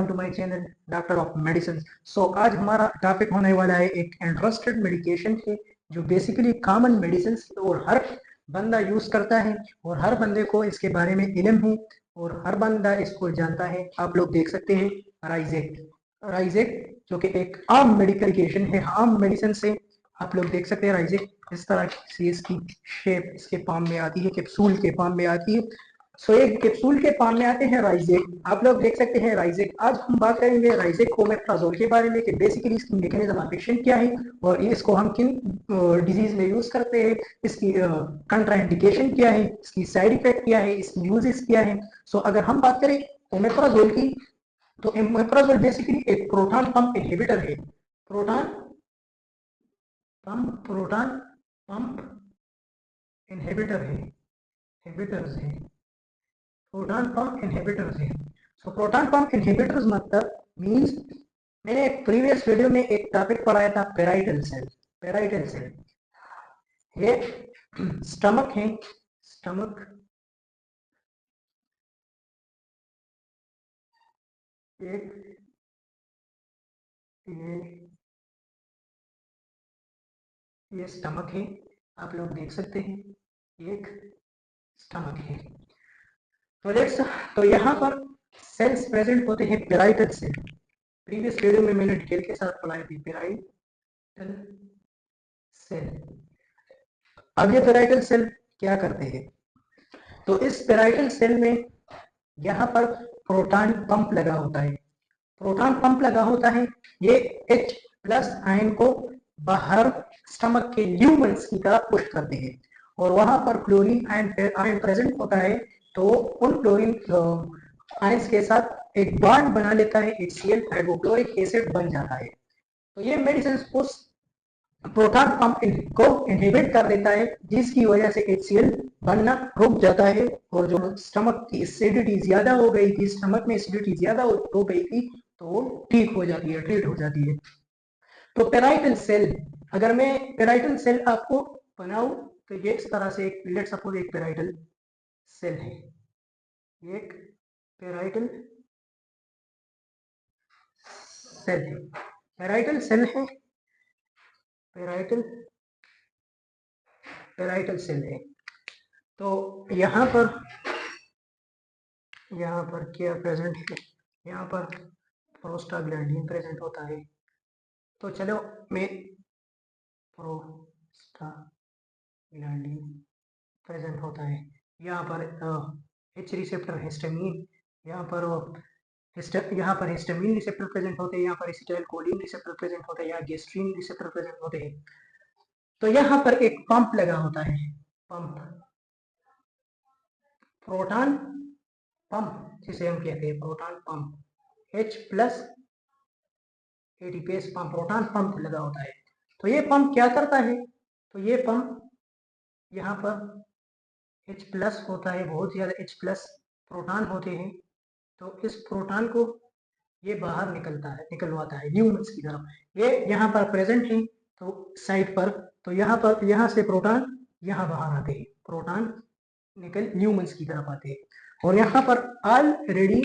To my channel doctor of medicine. So आज हमारा topic होने वाला है एक इंटरेस्टेड मेडिकेशन है जो बेसिकली कॉमन मेडिसिन और हर बंदा यूज करता है और हर बंदे को इसके बारे में इल्म है और हर बंदा इसको जानता है। आप लोग देख सकते हैं राइजेक। राइजेक जो कि एक आम मेडिकेशन है, आम मेडिसिन से आप लोग देख सकते हैं राइजेक इस तरह से इसकी शेप इसके पाम में आती है, कैप्सूल के पाम में आती है। सो एक कैप्सूल के पाम में आते हैं राइजेक। आप लोग देख सकते हैं राइजेक। आज हम बात करेंगे राइजेक ओमेप्राजोल के बारे में कि बेसिकली इसकी मैकेनिज्म ऑफ एक्शन क्या है और इसको हम किन डिजीज में यूज करते हैं, इसकी कंट्राइंडिकेशन क्या है, इसकी साइड इफेक्ट क्या है, इसकी यूजेस क्या है। सो अगर हम बात करें ओमेप्राजोल की तो ओमेप्राजोल बेसिकली एक प्रोटॉन पंप इनहिबिटर है। प्रोटॉन पंप इनहिबिटर है, इनहिबिटर्स है, प्रोटॉन पंप इनहिबिटर्स है। सो प्रोटॉन पंप इनहिबिटर्स मतलब मींस मैंने एक प्रीवियस वीडियो में एक टॉपिक पढ़ाया था पेराइटल सेल। पेराइटल सेल ये स्टमक है, स्टमक एक ये स्टमक है, आप लोग देख सकते हैं एक स्टमक है। तो लेट्स तो यहाँ पर सेल्स प्रेजेंट होते हैं पेराइटल सेल। प्रीवियस वीडियो में मैंने डिटेल के साथ पढ़ाई थी पेराइटल सेल। अब ये पेराइटल सेल क्या करते हैं, तो इस पेराइटल सेल में यहाँ पर प्रोटॉन पंप लगा होता है। प्रोटॉन पंप लगा होता है, ये H प्लस आयन को बाहर स्टमक के ल्यूमेन्स की तरफ पुश करते हैं और वहां पर क्लोरीन आयन प्रेजेंट होता है। तो उन क्लोरीन आयंस के साथ एक बॉन्ड बना लेता है, HCl हाइड्रोक्लोरिक एसिड बन जाता है। तो ये मेडिसिन उस प्रोटॉन पंप को इनहिबिट कर देता है जिसकी वजह से HCl बनना रुक जाता है और जो स्टमक की एसिडिटी ज्यादा हो गई थी, स्टमक में एसिडिटी ज्यादा हो गई थी, तो वो ठीक हो जाती है, ट्रीट हो जाती है। तो पेराइटल सेल, अगर मैं पेराइटल सेल आपको बनाऊं तो ये इस तरह से एक लेट्स सपोज एक पेराइटल सेल है, एक पेराइटल सेल है, पेराइटल सेल है, पेराइटल पेराइटल सेल है। तो यहाँ पर क्या प्रेजेंट है, यहाँ पर प्रोस्टाग्लैंडिन प्रेजेंट होता है। तो चलो मैं प्रोस्टाग्लैंडिन प्रेजेंट होता है, यहाँ पर H रिसेप्टर हिस्टामिन, यहाँ पर हिस्टामिन रिसेप्टर प्रेजेंट होते हैं, यहाँ पर एसिटाइलकोलिन रिसेप्टर प्रेजेंट होते हैं, यहाँ गैस्ट्रीन रिसेप्टर प्रेजेंट होते हैं। तो यहाँ पर एक पंप लगा होता है, पंप, प्रोटॉन पंप जिसे हम कहते हैं proton pump, H plus ATPase pump, proton pump लगा होता है। तो ये पंप क्या करता है, तो ये पंप यहाँ पर H प्लस होता है, बहुत ज्यादा H प्लस प्रोटॉन होते हैं। तो इस प्रोटॉन को ये बाहर निकलवाता है ल्यूमेन्स की तरफ। ये यहाँ पर प्रेजेंट है तो साइड पर, तो यहाँ से प्रोटॉन यहाँ बाहर आते हैं, प्रोटॉन निकल ल्यूमेन्स की तरफ आते हैं। और यहाँ पर ऑलरेडी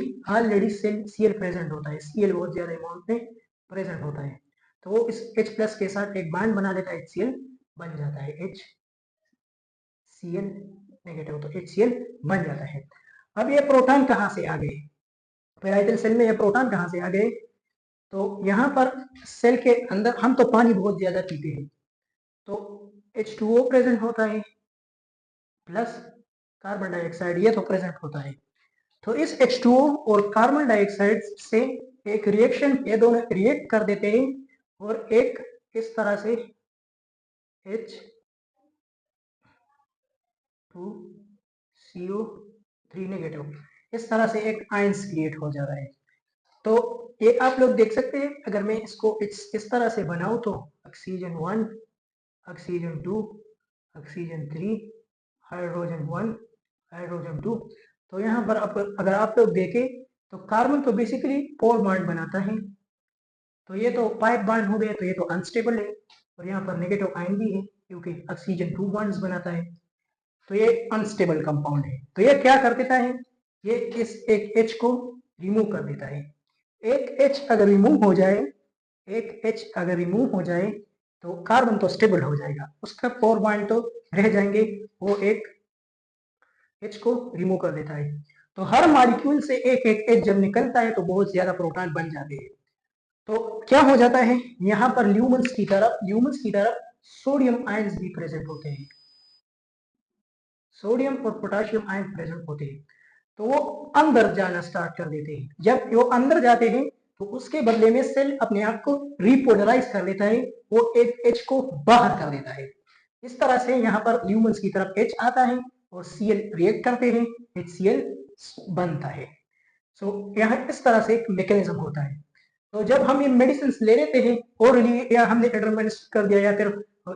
Cl प्रेजेंट होता है, Cl बहुत ज्यादा अमाउंट में प्रेजेंट होता है। तो वो इस H प्लस के साथ एक बॉन्ड बना लेता है, HCl बन जाता है, HCl नेगेटिव, तो HCl बन जाता है। अब ये प्रोटॉन कहाँ से आ गए, पेराइटल सेल में ये प्रोटॉन कहाँ से आ गए, तो यहाँ पर सेल के अंदर हम तो पानी बहुत ज्यादा पीते हैं, तो H2O प्रेजेंट होता है प्लस कार्बन डाइऑक्साइड, ये तो प्रेजेंट होता है। तो इस H2O और कार्बन डाइऑक्साइड से एक रिएक्शन, ये दोनों रिएक्ट कर देते हैं और एक इस तरह से H2CO3 नेगेटिव, इस तरह से एक आयंस क्रिएट हो जा रहा है। तो ये आप लोग देख सकते हैं, अगर मैं इसको इस तरह से बनाऊं तो oxygen 1, oxygen 2, oxygen 3, hydrogen 1, hydrogen 2। तो यहाँ पर अगर आप लोग देखें तो कार्बन तो बेसिकली 4 बॉन्ड बनाता है, तो ये तो 5 बॉन्ड हो गए, तो ये तो अनस्टेबल है। और यहाँ पर नेगेटिव आयन भी है क्योंकि ऑक्सीजन 2 बॉन्ड्स बनाता है, तो ये अनस्टेबल कंपाउंड है। तो ये क्या कर देता है, ये इस एक H को रिमूव कर देता है, एक H अगर रिमूव हो जाए, एक H अगर रिमूव हो जाए तो कार्बन तो स्टेबल हो जाएगा, उसका 4 बॉन्ड तो रह जाएंगे, वो एक H को रिमूव कर देता है। तो हर मॉलिक्यूल से एक एक H जब निकलता है तो बहुत ज्यादा प्रोटॉन बन जाते हैं। तो क्या हो जाता है, यहाँ पर ल्यूमेंस की तरफ सोडियम आयंस भी प्रेजेंट होते हैं, सोडियम और पोटेशियम आयन प्रेजेंट होते हैं। तो वो अंदर जाना स्टार्ट कर देते हैं। जब वो अंदर जाते हैं तो उसके बदले में सेल अपने आप को रिपोलराइज कर लेता है, वो एक H को बाहर कर देता है। इस तरह से यहाँ पर ल्यूमेंस की तरफ H आता है और Cl रिएक्ट करते हैं, HCl बनता है। सो यहाँ इस तरह से एक मैकेनिज्म होता है। तो जब हम ये मेडिसिन ले लेते हैं ओरली या हमने एडरमेनिस्टर कर दिया या फिर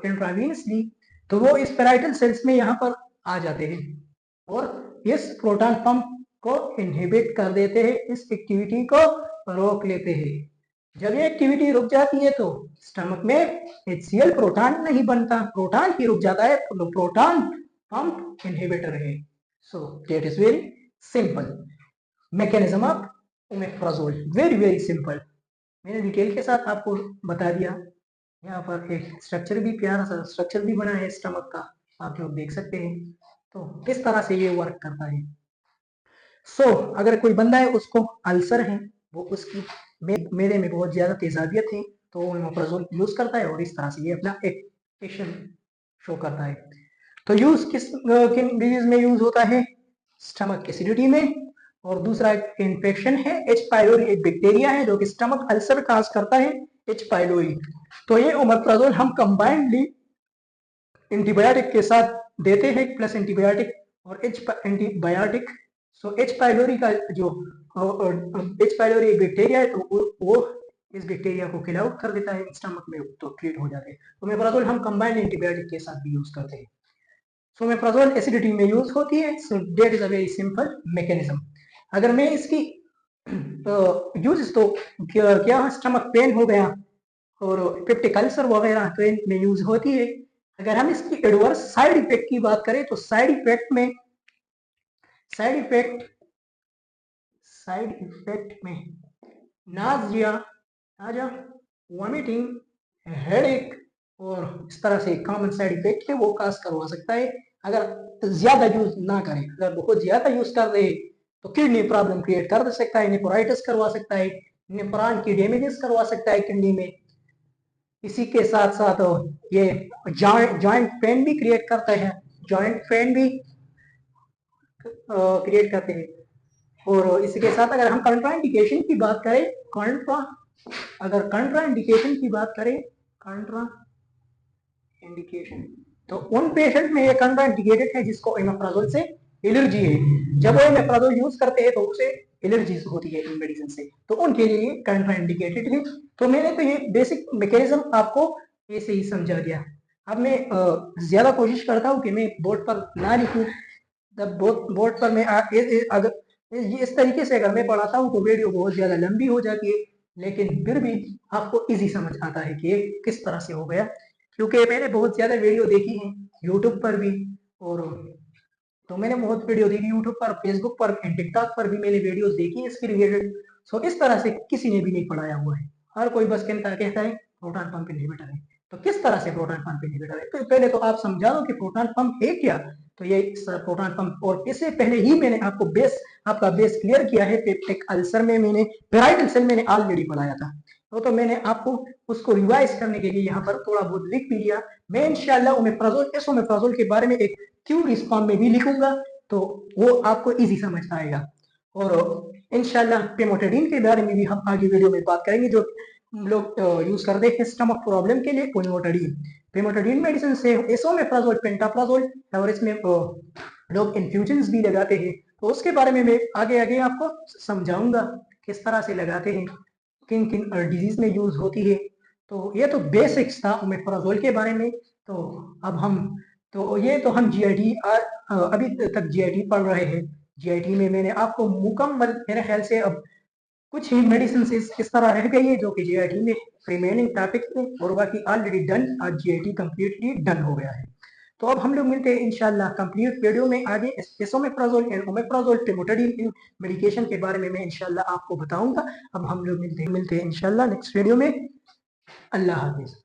इंट्रावीनसली, तो वो इस पेराइटल सेल्स में यहाँ पर आ जाते हैं और इस प्रोटॉन पंप को इनहिबिट कर देते हैं, इस एक्टिविटी को रोक लेते हैं। जब ये एक्टिविटी रुक जाती है तो स्टमक में HCl प्रोटॉन नहीं बनता, प्रोटॉन ही रुक जाता है, तो प्रोटॉन पंप इनहिबिटर है। So that is very simple mechanism of omeprazole, very simple. मैंने डिटेल के साथ आपको बता दिया। यहाँ पर एक स्ट्रक्चर भी, प्यारा सा स्ट्रक्चर भी बना है स्टमक का, आप लोग देख सकते हैं। तो किस तरह से ये वर्क करता है। सो अगर कोई बंदा है उसको अल्सर है, वो उसकी मेरे में बहुत ज्यादा तेजाबियत है, तो वो ओमेप्राजोल यूज करता है और इस तरह से ये अपना एक्शन शो करता है। तो यूज किन डिजीज में यूज होता है, स्टमक एसिडिटी में, और दूसरा इन्फेक्शन है H पाइलोरी, एक बैक्टीरिया है जो कि स्टमक अल्सर काज करता है, H पाइलोरी। तो ये ओमेप्राजोल हम कंबाइंडली एंटीबायोटिक के साथ देते हैं, प्लस एंटीबायोटिक और एंटीबायोटिक। सो H पाइलोरी का जो H पाइलोरी एक बैक्टीरिया है, तो वो इस बैक्टीरिया को किल आउट कर देता है स्टमक में, तो ट्रीट हो जाते हैं। तो ओमेप्राजोल हम कंबाइंड एंटीबायोटिक के साथ भी यूज करते हैं। सो ओमेप्राजोल एसिडिटी में यूज होती है। So that is a very simple mechanism. अगर मैं इसकी यूज तो क्या स्टमक पेन हो गया और पेप्टिक अल्सर वगैरह तो इनमें यूज होती है। अगर हम इसकी एडवर्स साइड इफेक्ट की बात करें तो साइड इफेक्ट में नाजिया, वॉमिटिंग, हेडेक और इस तरह से कॉमन साइड इफेक्ट है वो काज करवा सकता है अगर ज्यादा यूज ना करें। अगर बहुत ज्यादा यूज कर रहे तो किडनी प्रॉब्लम क्रिएट कर सकता है, नेफ्राइटिस करवा सकता है, नेफ्रॉन की डैमेजेस करवा सकता है किडनी में। इसी के साथ साथ ये जॉइंट पेन भी क्रिएट करता है, जॉइंट पेन भी क्रिएट करते हैं। और इसके साथ अगर हम कंट्राइंडिकेशन की बात करें, कंट्राइंडिकेशन की बात करें, कंट्राइंडिकेशन, तो उन पेशेंट में ये कंट्राइंडिकेटेड है जिसको ओमेप्राजोल से एलर्जी है। जब वो ओमेप्राजोल यूज करते हैं तो उसे एलर्जीज होती है इन मेडिसिन से, तो उनके लिए कंट्राइंडिकेटेड है। तो मैंने तो ये बेसिक मैकेनिज्म आपको ऐसे ही समझा दिया। अब मैं ज्यादा कोशिश करता हूँ कि मैं बोर्ड पर ना लिखूं, तब बोर्ड पर मैं अगर ये इस तरीके से अगर मैं पढ़ाता हूँ तो वीडियो बहुत ज्यादा लंबी हो जाती है, लेकिन फिर भी आपको इजी समझ आता है कि ये किस तरह से हो गया, क्योंकि मैंने बहुत ज्यादा वीडियो देखी है यूट्यूब पर भी, और तो मैंने बहुत वीडियो देखी यूट्यूब पर, फेसबुक पर, टिकटॉक पर भी मैंने वीडियोस देखी है इसके रिलेटेड। सो इस तरह से किसी ने भी नहीं पढ़ाया हुआ है, हर कोई बस कहता है प्रोटॉन पंप इनहिबिटर है। तो किस तरह से प्रोटॉन पंप इनहिबिटर है, तो पहले तो आप समझा दो कि प्रोटॉन पंप है क्या। तो ये प्रोटॉन पंप, और इससे पहले ही मैंने आपको आपका बेस क्लियर किया है, पेप्टिक अल्सर में मैंने पेराइटल सेल मैंने ऑलरेडी पढ़ाया था। तो मैंने आपको उसको रिवाइज करने के लिए यहाँ पर थोड़ा बहुत लिख भी लिया। मैं इंशाल्लाह ओमेप्राजोल के बारे में एक क्यूरीज फॉर्म में भी लिखूंगा, तो वो आपको इजी समझ आएगा। और इंशाल्लाह पेमोटेडिन के बारे में भी हम आगे वीडियो में बात करेंगे, जो लोग यूज करते हैं स्टमक प्रॉब्लम के लिए पेमोटेडिन मेडिसिन से एसोमेप्राजोल, पेंटाप्राजोल, और इसमें लोग इन्फ्यूजन्स भी लगाते हैं, तो उसके बारे में मैं आगे आपको समझाऊंगा किस तरह से लगाते हैं, किन किन डिजीज में यूज होती है। तो ये तो बेसिक्स था ओमेप्राजोल के बारे में। तो अब हम हम जीआईटी अभी तक जीआईटी पढ़ रहे हैं। जीआईटी में मैंने आपको मुकम्मल, मेरे ख्याल से अब कुछ ही मेडिसिन इस तरह रह गई है जो कि जीआईटी में रिमेनिंग टॉपिक में, और बाकी ऑलरेडी डन, आज जीआईटी कंप्लीटली डन हो गया है। तो अब हम लोग मिलते हैं इंशाल्लाह कंप्लीट वीडियो में आगे एसोमेप्राजोल एंड ओमेप्राजोल ट्रिमोटेडिन मेडिकेशन के बारे में मैं इंशाल्लाह आपको बताऊंगा। अब हम लोग मिलते हैं इंशाल्लाह नेक्स्ट वीडियो में। अल्लाह हाफिज।